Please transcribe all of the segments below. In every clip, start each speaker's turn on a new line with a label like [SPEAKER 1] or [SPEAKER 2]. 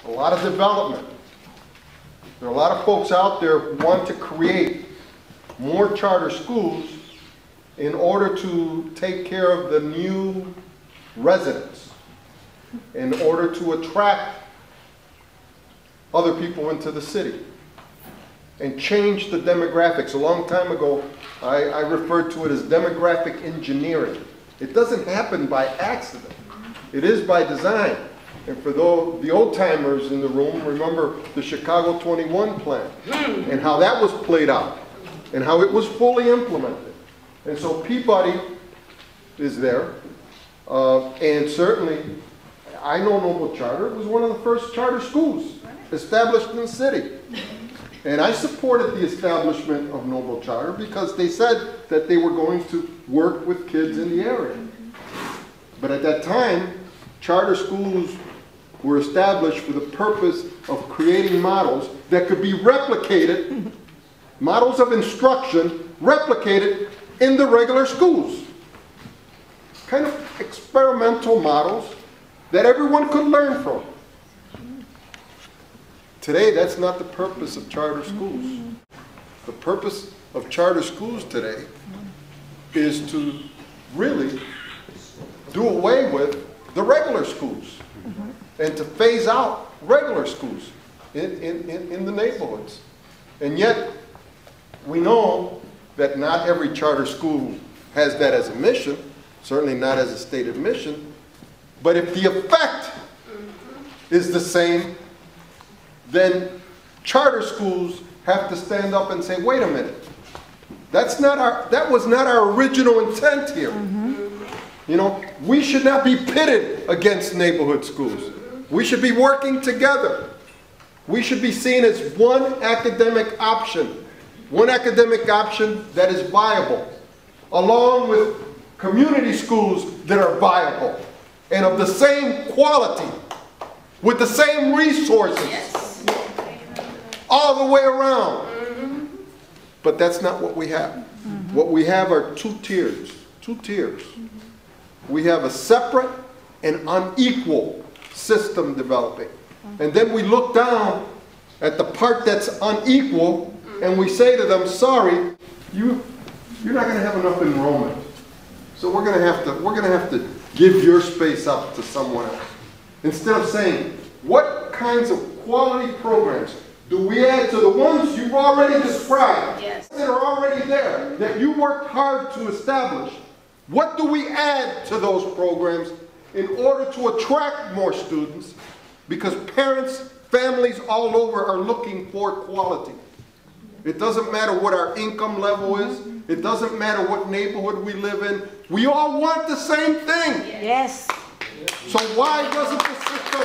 [SPEAKER 1] a lot of development. There are a lot of folks out there who want to create more charter schools in order to take care of the new residents, in order to attract other people into the city and change the demographics. A long time ago, I referred to it as demographic engineering. It doesn't happen by accident. It is by design. And for the old-timers in the room, remember the Chicago 21 plan and how that was played out and how it was fully implemented. And so Peabody is there. And certainly, I know Noble Charter. It was one of the first charter schools established in the city. And I supported the establishment of Noble Charter because they said that they were going to work with kids in the area. But at that time, charter schools were established for the purpose of creating models that could be replicated, models of instruction replicated in the regular schools. Kind of experimental models that everyone could learn from. Today, that's not the purpose of charter schools. The purpose of charter schools today is to really do away with the regular schools and to phase out regular schools in the neighborhoods. And yet, we know that not every charter school has that as a mission, certainly not as a stated mission, but if the effect is the same, then charter schools have to stand up and say, wait a minute, that was not our original intent here. You know, we should not be pitted against neighborhood schools. We should be working together. We should be seen as one academic option that is viable, along with community schools that are viable and of the same quality, with the same resources, all the way around. But that's not what we have. What we have are two tiers. We have a separate and unequal system developing. And then we look down at the part that's unequal and we say to them, sorry, you're not going to have enough enrollment. So we're going to have to give your space up to someone else. Instead of saying, what kinds of quality programs do we add to the ones you've already described, that are already there, that you worked hard to establish? What do we add to those programs in order to attract more students? Because parents, families all over are looking for quality. It doesn't matter what our income level is. It doesn't matter what neighborhood we live in. We all want the same thing.
[SPEAKER 2] Yes.
[SPEAKER 1] So why doesn't the system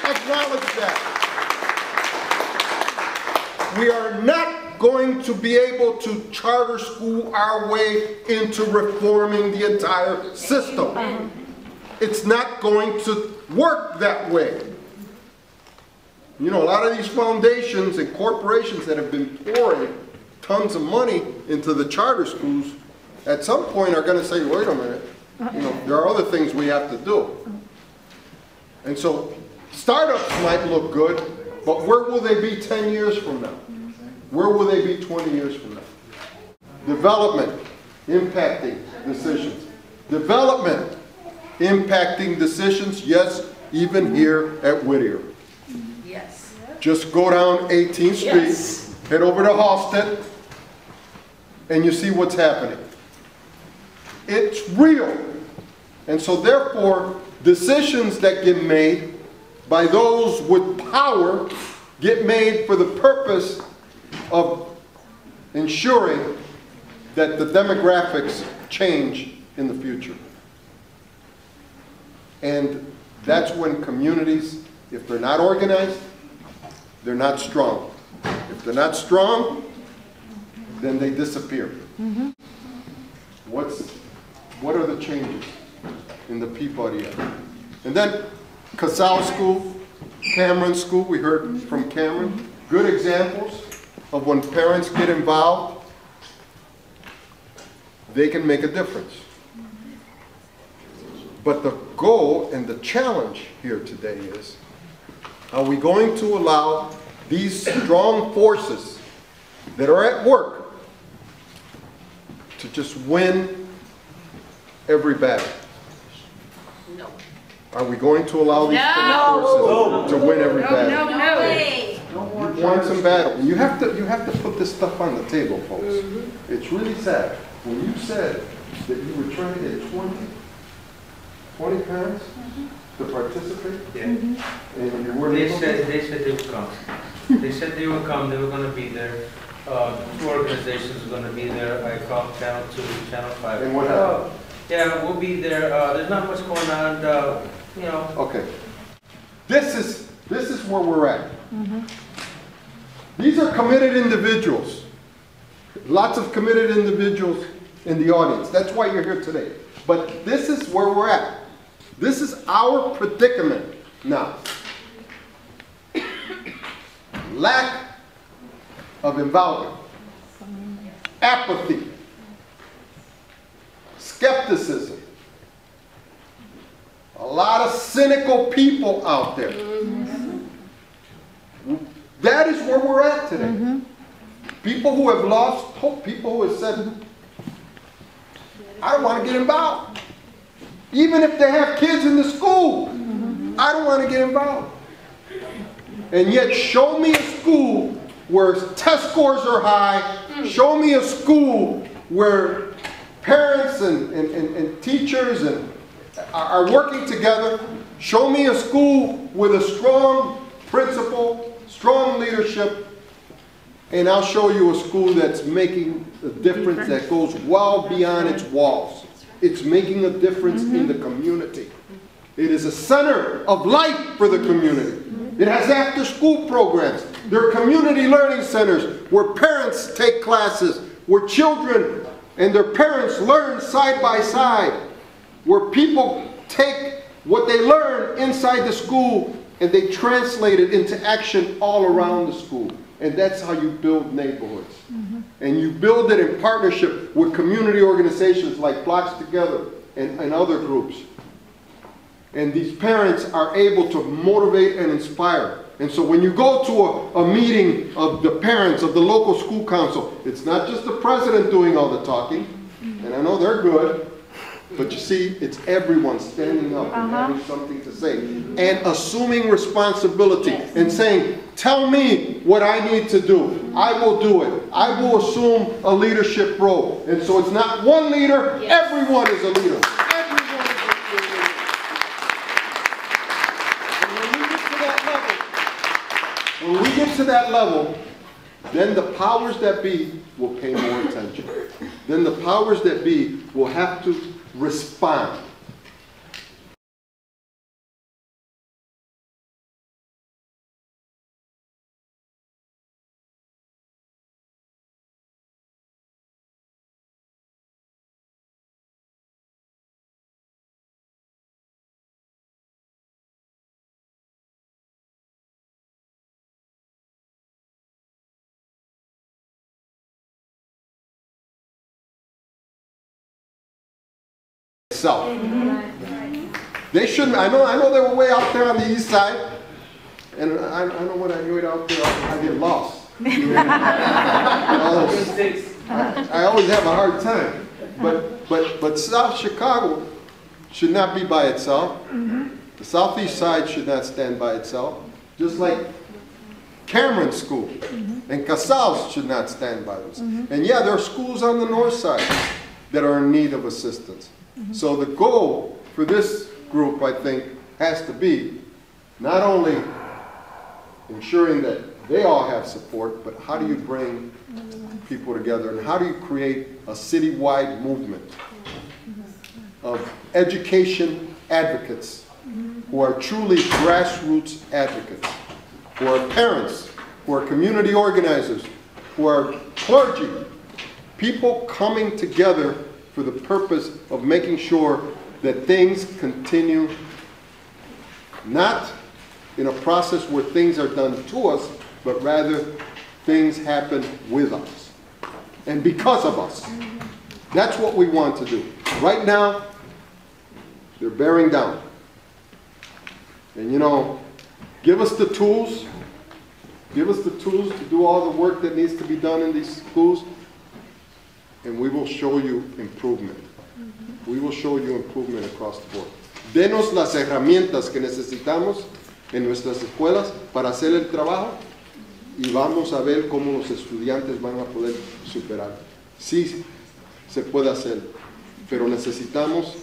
[SPEAKER 1] acknowledge that? We are not going to be able to charter school our way into reforming the entire system. It's not going to work that way. You know, a lot of these foundations and corporations that have been pouring tons of money into the charter schools, at some point are going to say, wait a minute, you know, there are other things we have to do. And so startups might look good, but where will they be 10 years from now? Where will they be 20 years from now? Development impacting decisions. Development impacting decisions, yes, even here at Whittier.
[SPEAKER 2] Yes.
[SPEAKER 1] Just go down 18th Street, head over to Halsted, and you see what's happening. It's real. And so therefore, decisions that get made by those with power get made for the purpose of ensuring that the demographics change in the future. And that's when communities, if they're not organized, they're not strong. If they're not strong, then they disappear. What are the changes in the Peabody area? And then Casal School, Cameron School, we heard from Cameron, good examples of when parents get involved, they can make a difference. But the goal and the challenge here today is Are we going to allow these strong forces that are at work to just win every battle?
[SPEAKER 2] No.
[SPEAKER 1] Are we going to allow these forces to win every battle?
[SPEAKER 2] No.
[SPEAKER 1] You won some battle. You have to put this stuff on the table, folks. It's really sad. When you said that you were trying to get 20 parents to participate, and you weren't
[SPEAKER 3] They
[SPEAKER 1] able
[SPEAKER 3] said
[SPEAKER 1] to?
[SPEAKER 3] they would come. They said they would come. They were going to be there. Two organizations were going to be there. I called Channel 2, Channel 5.
[SPEAKER 1] And what happened?
[SPEAKER 3] Yeah, we'll be there. There's not much going on. You know.
[SPEAKER 1] Okay. This is where we're at. These are committed individuals. Lots of committed individuals in the audience. That's why you're here today. But this is where we're at. This is our predicament now. Lack of involvement, apathy, skepticism, a lot of cynical people out there. That is where we're at today. People who have lost hope, people who have said, I don't want to get involved. Even if they have kids in the school, I don't want to get involved. And yet show me a school where test scores are high, show me a school where parents and teachers are working together, show me a school with a strong principal, strong leadership, and I'll show you a school that's making a difference that goes well beyond its walls. It's making a difference in the community. It is a center of life for the community. It has after-school programs. There are community learning centers where parents take classes, where children and their parents learn side by side, where people take what they learn inside the school and they translate it into action all around the school. And that's how you build neighborhoods. And you build it in partnership with community organizations like Blocks Together and other groups. And these parents are able to motivate and inspire. And so when you go to a meeting of the parents of the local school council, it's not just the president doing all the talking, and I know they're good, but you see, it's everyone standing up and having something to say, and assuming responsibility and saying, tell me what I need to do. I will do it. I will assume a leadership role. And so it's not one leader, everyone is a leader. Everyone is a leader. And when we get to that level, then the powers that be will pay more attention. Then the powers that be will have to respond. Itself. They shouldn't. I know they were way out there on the east side, and I know when I go out there, I get lost. I always have a hard time. But South Chicago should not be by itself. The southeast side should not stand by itself. Just like Cameron School and Casals should not stand by themselves. And yeah, there are schools on the north side that are in need of assistance. So the goal for this group, I think, has to be not only ensuring that they all have support, but how do you bring people together and how do you create a citywide movement of education advocates who are truly grassroots advocates, who are parents, who are community organizers, who are clergy, people coming together for the purpose of making sure that things continue not in a process where things are done to us, but rather things happen with us and because of us. That's what we want to do. Right now, they're bearing down. And you know, Give us the tools. Give us the tools to do all the work that needs to be done in these schools, and we will show you improvement. We will show you improvement across the board. Denos las herramientas que necesitamos en nuestras escuelas para hacer el trabajo y vamos a ver cómo los estudiantes van a poder superar. Sí, se puede hacer, pero necesitamos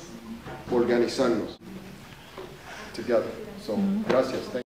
[SPEAKER 1] organizarnos. Together. So, gracias. Thank you.